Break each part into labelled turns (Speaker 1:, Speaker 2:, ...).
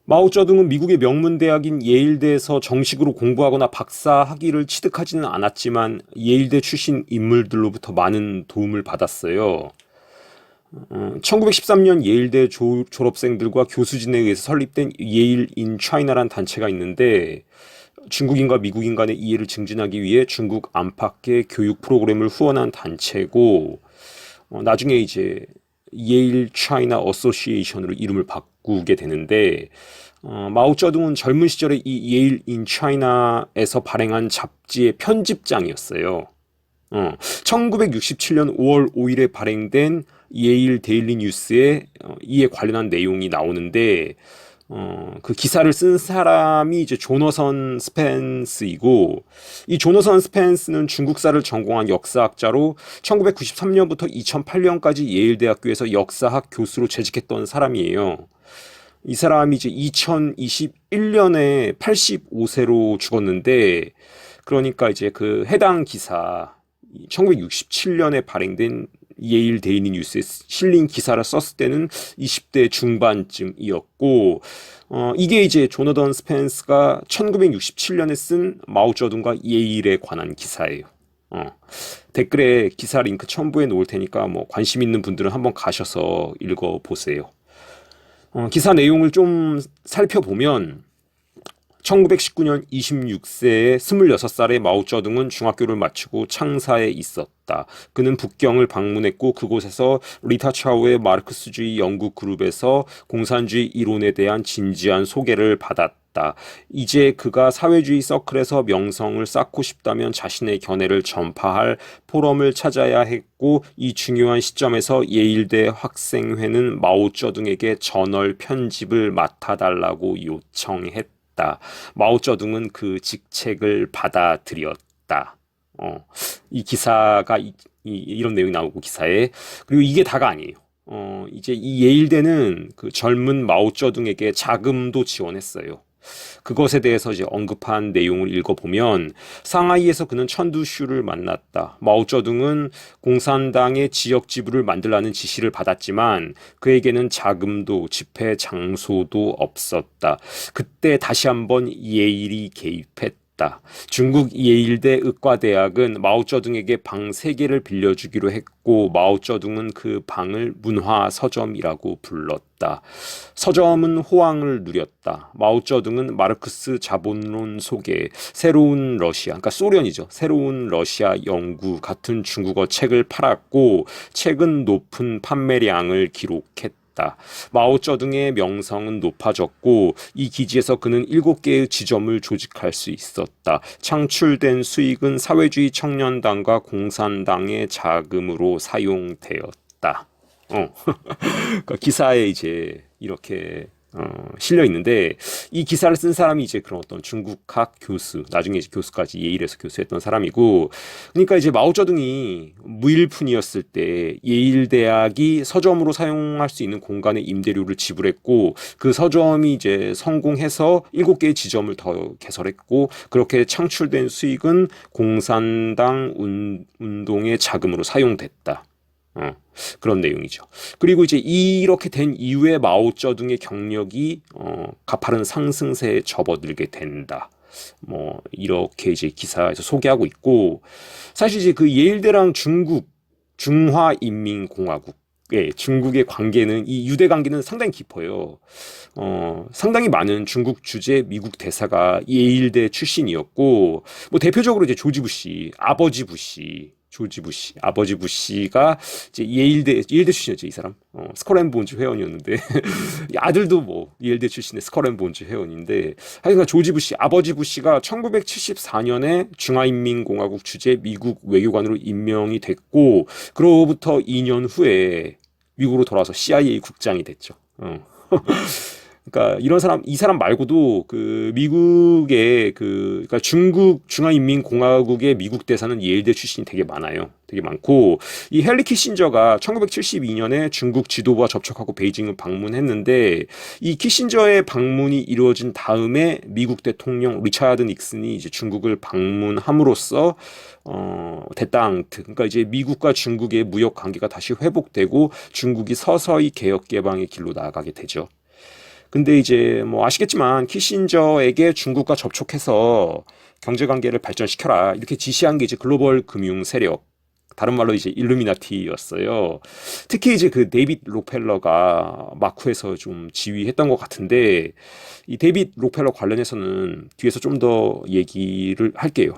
Speaker 1: 마오쩌둥은 미국의 명문 대학인 예일대에서 정식으로 공부하거나 박사 학위를 취득하지는 않았지만 예일대 출신 인물들로부터 많은 도움을 받았어요. 1913년 예일대 졸업생들과 교수진에 의해서 설립된 예일 인 차이나란 단체가 있는데 중국인과 미국인 간의 이해를 증진하기 위해 중국 안팎의 교육 프로그램을 후원한 단체고 나중에 이제 예일 차이나 어소시에이션으로 이름을 바꾸게 되는데 마오쩌둥은 젊은 시절에 이 예일 인 차이나에서 발행한 잡지의 편집장이었어요. 1967년 5월 5일에 발행된 예일 데일리 뉴스에 이에 관련한 내용이 나오는데 그 기사를 쓴 사람이 이제 조너선 스펜스이고 이 조너선 스펜스는 중국사를 전공한 역사학자로 1993년부터 2008년까지 예일대학교에서 역사학 교수로 재직했던 사람이에요. 이 사람이 이제 2021년에 85세로 죽었는데 그러니까 이제 그 해당 기사 1967년에 발행된 예일 데일리 뉴스에 실린 기사를 썼을 때는 20대 중반쯤이었고 이게 이제 조너던 스펜스가 1967년에 쓴 마오쩌둥과 예일에 관한 기사예요. 댓글에 기사 링크 첨부해 놓을 테니까 뭐 관심 있는 분들은 한번 가셔서 읽어 보세요. 기사 내용을 좀 살펴보면 1919년 26세의 26살의 마오쩌둥은 중학교를 마치고 창사에 있었다. 그는 북경을 방문했고 그곳에서 리타 차오의 마르크스주의 연구 그룹에서 공산주의 이론에 대한 진지한 소개를 받았다. 이제 그가 사회주의 서클에서 명성을 쌓고 싶다면 자신의 견해를 전파할 포럼을 찾아야 했고 이 중요한 시점에서 예일대 학생회는 마오쩌둥에게 저널 편집을 맡아달라고 요청했다. 마오쩌둥은 그 직책을 받아들였다. 이 기사가 이런 내용이 나오고 기사에 그리고 이게 다가 아니에요. 이제 이 예일대는 그 젊은 마오쩌둥에게 자금도 지원했어요. 그것에 대해서 이제 언급한 내용을 읽어보면 상하이에서 그는 천두슈를 만났다. 마오쩌둥은 공산당의 지역 지부를 만들라는 지시를 받았지만 그에게는 자금도 집회 장소도 없었다. 그때 다시 한번 예일이 개입했다. 중국 예일대 의과대학은 마오쩌둥에게 방 3개를 빌려주기로 했고 마오쩌둥은 그 방을 문화 서점이라고 불렀다. 서점은 호황을 누렸다. 마오쩌둥은 마르크스 자본론 속에 새로운 러시아, 그러니까 소련이죠. 새로운 러시아 연구 같은 중국어 책을 팔았고 책은 높은 판매량을 기록했다. 마오쩌둥의 명성은 높아졌고 이 기지에서 그는 7개의 지점을 조직할 수 있었다. 창출된 수익은 사회주의 청년당과 공산당의 자금으로 사용되었다. 그러니까 기사에 이제 이렇게 실려 있는데 이 기사를 쓴 사람이 이제 그런 어떤 중국학 교수, 나중에 이제 교수까지 예일에서 교수했던 사람이고, 그러니까 이제 마오쩌둥이 무일푼이었을 때 예일 대학이 서점으로 사용할 수 있는 공간의 임대료를 지불했고, 그 서점이 이제 성공해서 7개의 지점을 더 개설했고, 그렇게 창출된 수익은 공산당 운동의 자금으로 사용됐다. 그런 내용이죠. 그리고 이제 이렇게 된 이후에 마오쩌둥의 경력이 가파른 상승세에 접어들게 된다. 뭐 이렇게 이제 기사에서 소개하고 있고 사실 이제 그 예일대랑 중화인민공화국 중국의 관계는 이 유대 관계는 상당히 깊어요. 상당히 많은 중국 주재 미국 대사가 예일대 출신이었고 뭐 대표적으로 이제 조지 부시, 아버지 부시 조지 부시, 아버지 부시가 이제 예일대 출신이었죠, 이 사람. 스컬앤본즈 회원이었는데, 아들도 뭐, 예일대 출신의 스컬앤본즈 회원인데, 하여간 조지 부시, 아버지 부시가 1974년에 중화인민공화국 주재 미국 외교관으로 임명이 됐고, 그로부터 2년 후에 미국으로 돌아와서 CIA 국장이 됐죠. 그러니까 이런 사람 이 사람 말고도 그 미국의 그러니까 중국 중화인민공화국의 미국 대사는 예일대 출신이 되게 많아요. 되게 많고 이 헨리 키신저가 1972년에 중국 지도부와 접촉하고 베이징을 방문했는데 이 키신저의 방문이 이루어진 다음에 미국 대통령 리차드 닉슨이 이제 중국을 방문함으로써 데땅트 그러니까 이제 미국과 중국의 무역 관계가 다시 회복되고 중국이 서서히 개혁 개방의 길로 나아가게 되죠. 근데 이제 뭐 아시겠지만 키신저에게 중국과 접촉해서 경제 관계를 발전시켜라 이렇게 지시한 게 이제 글로벌 금융 세력, 다른 말로 이제 일루미나티였어요. 특히 이제 그 데이빗 록펠러가 마쿠에서 좀 지휘했던 것 같은데, 이 데이빗 록펠러 관련해서는 뒤에서 좀 더 얘기를 할게요.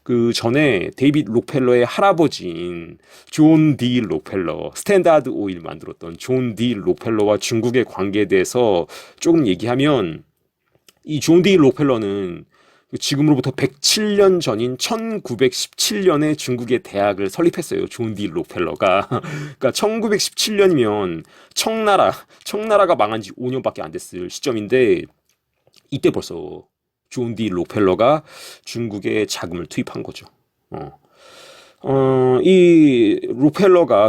Speaker 1: 그 전에 데이빗 록펠러의 할아버지인 존 디 록펠러, 스탠다드 오일 만들었던 존 디 록펠러와 중국의 관계에 대해서 조금 얘기하면, 이 존 디 록펠러는 지금으로부터 107년 전인 1917년에 중국의 대학을 설립했어요. 존 디 록펠러가. 그러니까 1917년이면 청나라가 망한 지 5년밖에 안 됐을 시점인데, 이때 벌써 존 디 록펠러가 중국에 자금을 투입한 거죠. 이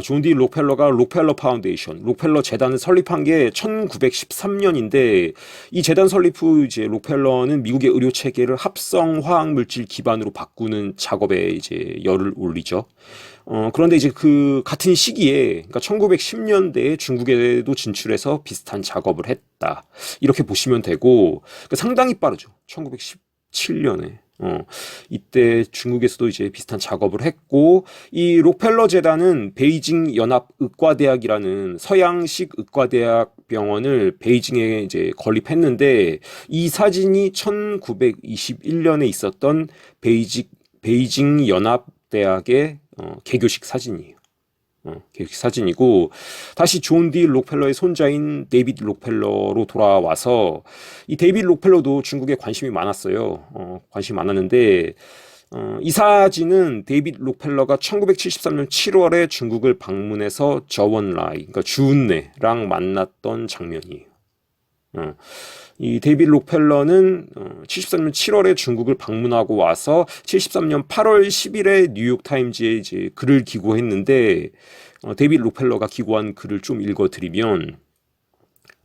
Speaker 1: 존 디 록펠러가 록펠러 파운데이션, 록펠러 재단을 설립한 게 1913년인데, 이 재단 설립 후 이제 록펠러는 미국의 의료 체계를 합성 화학 물질 기반으로 바꾸는 작업에 이제 열을 올리죠. 그런데 이제 그 같은 시기에, 그러니까 1910년대에 중국에도 진출해서 비슷한 작업을 했다. 이렇게 보시면 되고, 그러니까 상당히 빠르죠. 1917년에. 이때 중국에서도 이제 비슷한 작업을 했고, 이 록펠러 재단은 베이징 연합 의과대학이라는 서양식 의과대학 병원을 베이징에 이제 건립했는데, 이 사진이 1921년에 있었던 베이징 연합대학의 개교식 사진이에요. 개교식 사진이고, 다시 존 디 록펠러의 손자인 데이빗 록펠러로 돌아와서, 이 데이빗 록펠러도 중국에 관심이 많았어요. 관심이 많았는데, 이 사진은 데이빗 록펠러가 1973년 7월에 중국을 방문해서 저원라이, 그러니까 주은래랑 만났던 장면이에요. 이 데이빗 록펠러는 73년 7월에 중국을 방문하고 와서 73년 8월 10일에 뉴욕타임즈에 이제 글을 기고했는데, 데이빗 록펠러가 기고한 글을 좀 읽어드리면,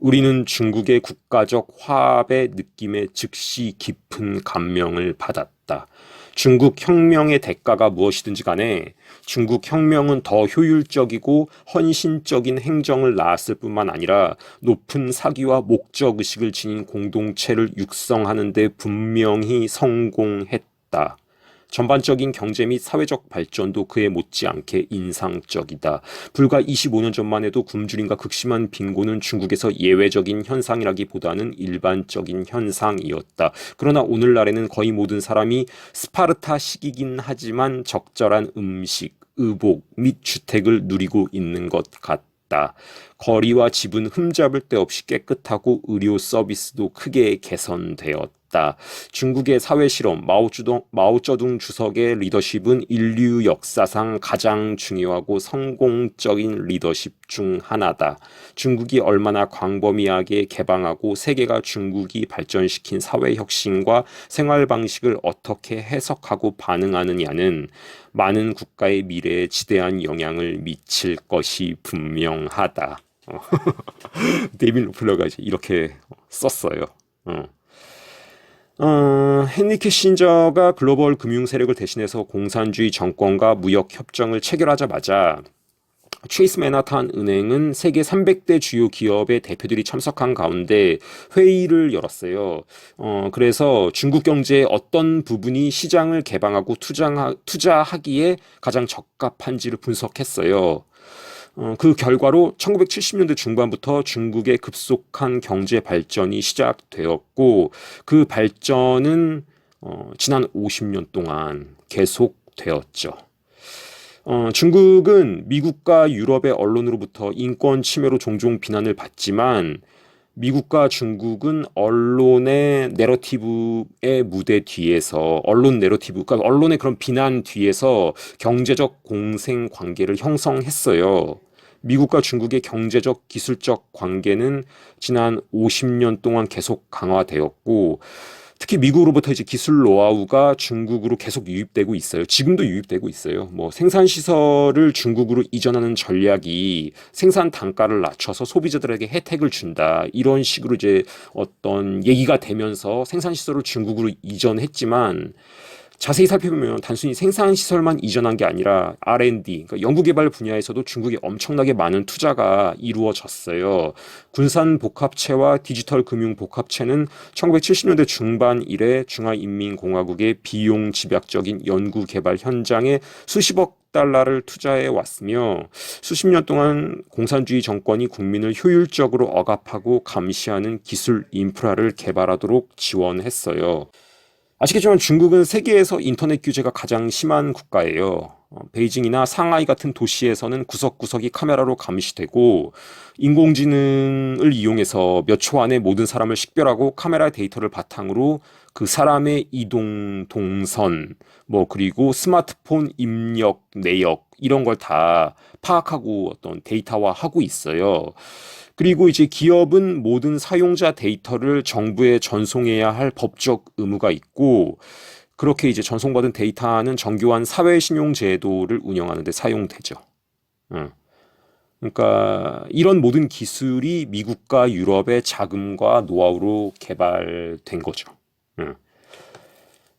Speaker 1: 우리는 중국의 국가적 화합의 느낌에 즉시 깊은 감명을 받았다. 중국 혁명의 대가가 무엇이든지 간에 중국 혁명은 더 효율적이고 헌신적인 행정을 낳았을 뿐만 아니라 높은 사기와 목적의식을 지닌 공동체를 육성하는 데 분명히 성공했다. 전반적인 경제 및 사회적 발전도 그에 못지않게 인상적이다. 불과 25년 전만 해도 굶주림과 극심한 빈곤은 중국에서 예외적인 현상이라기보다는 일반적인 현상이었다. 그러나 오늘날에는 거의 모든 사람이 스파르타식이긴 하지만 적절한 음식, 의복 및 주택을 누리고 있는 것 같다. 거리와 집은 흠잡을 데 없이 깨끗하고 의료 서비스도 크게 개선되었다. 중국의 사회 실험, 마오쩌둥 주석의 리더십은 인류 역사상 가장 중요하고 성공적인 리더십 중 하나다. 중국이 얼마나 광범위하게 개방하고 세계가 중국이 발전시킨 사회 혁신과 생활 방식을 어떻게 해석하고 반응하느냐는 많은 국가의 미래에 지대한 영향을 미칠 것이 분명하다. 데이빗 록펠러가 이제 이렇게 썼어요. 헨리 키신저가 글로벌 금융 세력을 대신해서 공산주의 정권과 무역 협정을 체결하자마자 체이스 맨하탄 은행은 세계 300대 주요 기업의 대표들이 참석한 가운데 회의를 열었어요. 그래서 중국 경제의 어떤 부분이 시장을 개방하고 투자하기에 가장 적합한지를 분석했어요. 그 결과로 1970년대 중반부터 중국의 급속한 경제 발전이 시작되었고, 그 발전은 지난 50년 동안 계속되었죠. 중국은 미국과 유럽의 언론으로부터 인권 침해로 종종 비난을 받지만, 미국과 중국은 언론의 내러티브의 무대 뒤에서, 언론 내러티브, 그러니까 언론의 그런 비난 뒤에서 경제적 공생 관계를 형성했어요. 미국과 중국의 경제적, 기술적 관계는 지난 50년 동안 계속 강화되었고, 특히 미국으로부터 이제 기술 노하우가 중국으로 계속 유입되고 있어요. 지금도 유입되고 있어요. 뭐 생산 시설을 중국으로 이전하는 전략이 생산 단가를 낮춰서 소비자들에게 혜택을 준다. 이런 식으로 이제 어떤 얘기가 되면서 생산 시설을 중국으로 이전했지만, 자세히 살펴보면 단순히 생산 시설만 이전한 게 아니라 R&D, 그러니까 연구개발 분야에서도 중국에 엄청나게 많은 투자가 이루어졌어요. 군산 복합체와 디지털 금융 복합체는 1970년대 중반 이래 중화인민공화국의 비용 집약적인 연구개발 현장에 수십억 달러를 투자해 왔으며 수십 년 동안 공산주의 정권이 국민을 효율적으로 억압하고 감시하는 기술 인프라를 개발하도록 지원했어요. 아시겠지만 중국은 세계에서 인터넷 규제가 가장 심한 국가예요. 베이징이나 상하이 같은 도시에서는 구석구석이 카메라로 감시되고 인공지능을 이용해서 몇 초 안에 모든 사람을 식별하고 카메라 데이터를 바탕으로 그 사람의 이동 동선, 그리고 스마트폰 입력, 내역 이런 걸 다 파악하고 어떤 데이터화하고 있어요. 그리고 이제 기업은 모든 사용자 데이터를 정부에 전송해야 할 법적 의무가 있고 그렇게 이제 전송받은 데이터는 정교한 사회신용제도를 운영하는 데 사용되죠. 그러니까 이런 모든 기술이 미국과 유럽의 자금과 노하우로 개발된 거죠.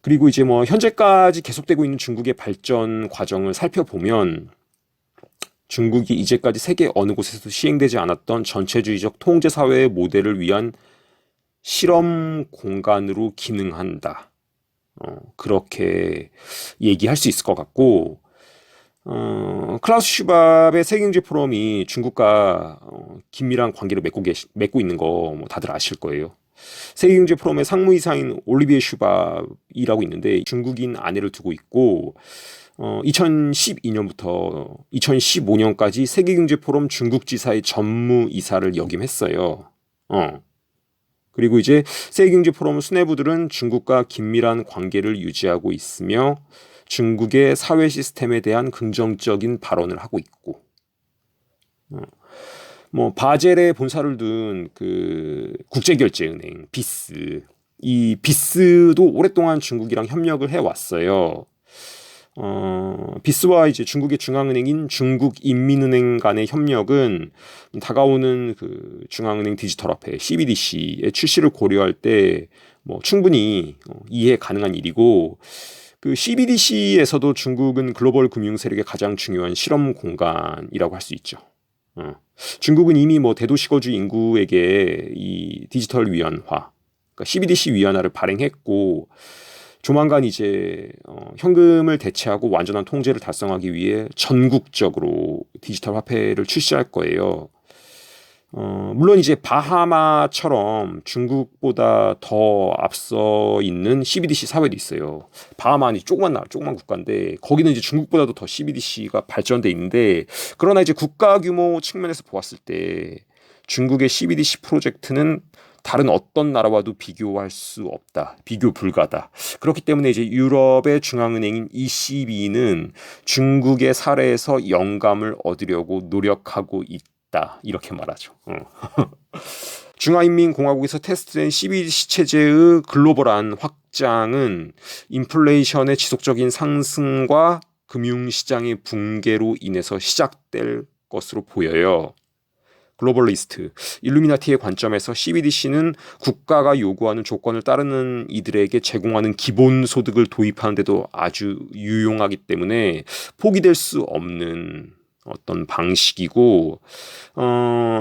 Speaker 1: 그리고 이제 현재까지 계속되고 있는 중국의 발전 과정을 살펴보면 중국이 이제까지 세계 어느 곳에서도 시행되지 않았던 전체주의적 통제사회의 모델을 위한 실험 공간으로 기능한다. 그렇게 얘기할 수 있을 것 같고 클라우스 슈밥의 세계경제 포럼이 중국과 긴밀한 관계를 맺고 있는 거 다들 아실 거예요. 세계경제 포럼의 상무이사인 올리비에 슈밥이라고 있는데 중국인 아내를 두고 있고 2012년부터 2015년까지 세계경제 포럼 중국지사의 전무이사를 역임했어요. 그리고 이제 세계경제 포럼 수뇌부들은 중국과 긴밀한 관계를 유지하고 있으며 중국의 사회 시스템에 대한 긍정적인 발언을 하고 있고 바젤에 본사를 둔 그 국제결제은행 비스, 이 비스도 오랫동안 중국이랑 협력을 해왔어요. 비스와 이제 중국의 중앙은행인 중국인민은행 간의 협력은 다가오는 그 중앙은행 디지털화폐 CBDC의 출시를 고려할 때 충분히 이해 가능한 일이고 그 CBDC에서도 중국은 글로벌 금융 세력의 가장 중요한 실험 공간이라고 할 수 있죠. 중국은 이미 대도시거주 인구에게 이 디지털 위안화, 그러니까 CBDC 위안화를 발행했고 조만간 이제 현금을 대체하고 완전한 통제를 달성하기 위해 전국적으로 디지털 화폐를 출시할 거예요. 물론 이제 바하마처럼 중국보다 더 앞서 있는 CBDC 사회도 있어요. 바하마는 조그만 국가인데 거기는 이제 중국보다도 더 CBDC가 발전돼 있는데 그러나 이제 국가 규모 측면에서 보았을 때 중국의 CBDC 프로젝트는 다른 어떤 나라와도 비교할 수 없다. 비교 불가다. 그렇기 때문에 이제 유럽의 중앙은행인 ECB는 중국의 사례에서 영감을 얻으려고 노력하고 있다. 이렇게 말하죠. 중화인민공화국에서 테스트된 CBDC 체제의 글로벌한 확장은 인플레이션의 지속적인 상승과 금융시장의 붕괴로 인해서 시작될 것으로 보여요. 글로벌리스트, 일루미나티의 관점에서 CBDC는 국가가 요구하는 조건을 따르는 이들에게 제공하는 기본소득을 도입하는 데도 아주 유용하기 때문에 포기될 수 없는 어떤 방식이고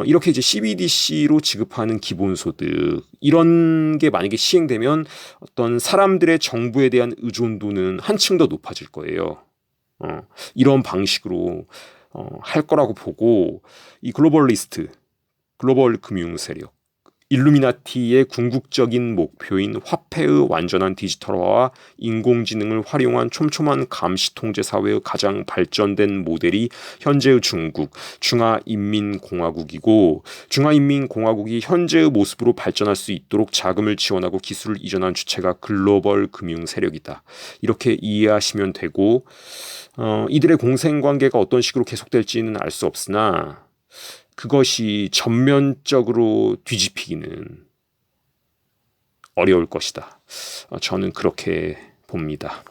Speaker 1: 이렇게 이제 CBDC로 지급하는 기본소득 이런 게 만약에 시행되면 어떤 사람들의 정부에 대한 의존도는 한층 더 높아질 거예요. 이런 방식으로 할 거라고 보고 이 글로벌리스트, 글로벌 금융 세력, 일루미나티의 궁극적인 목표인 화폐의 완전한 디지털화와 인공지능을 활용한 촘촘한 감시 통제 사회의 가장 발전된 모델이 현재의 중국, 중화인민공화국이고 중화인민공화국이 현재의 모습으로 발전할 수 있도록 자금을 지원하고 기술을 이전한 주체가 글로벌 금융 세력이다. 이렇게 이해하시면 되고 이들의 공생관계가 어떤 식으로 계속될지는 알 수 없으나 그것이 전면적으로 뒤집히기는 어려울 것이다. 저는 그렇게 봅니다.